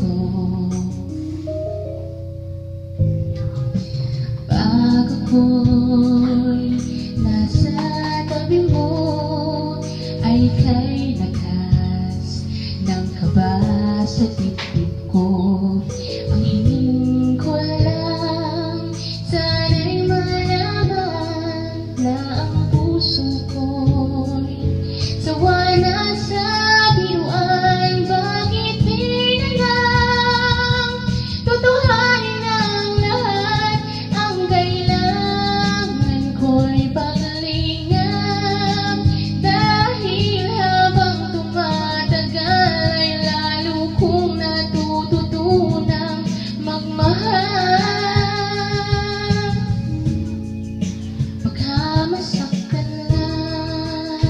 ko. Pag ako'y nasa tabi mo, ay kay lakas ng kaba sa dibdib ko. Ang hiling ko lang, sana'y malaman na ang puso ko'y sawa na sa biruan. Bakit di na lang tutuhanin ang lahat? Ang kailangan ko'y paglingap, dahil habang tumatagal ay lalo kong natututunang magmahal. Baka masaktan lang,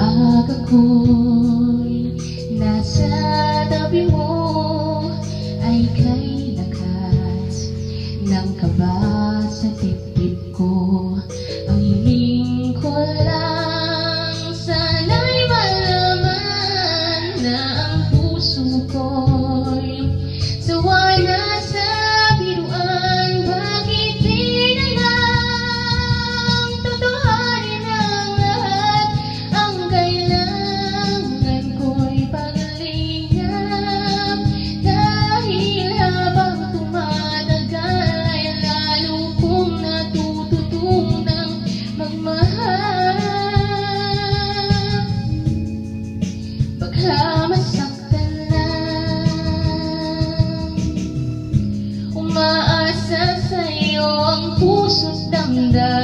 pag ako'y nasa tabi mo, ay kay lakas ng kaba sa dibdib ko. Ang hiling ko lang, sana'y malaman na ang puso ko'y sawa na sa biruan. Bakit di na lang tutuhanin ang lahat? Ang kailangan ko'y paglingap, dahil habang tumatagal ay lalo kong natututunang magmahal. Baka masaktan lang, umaasa sa'yo ang puso't damdamin.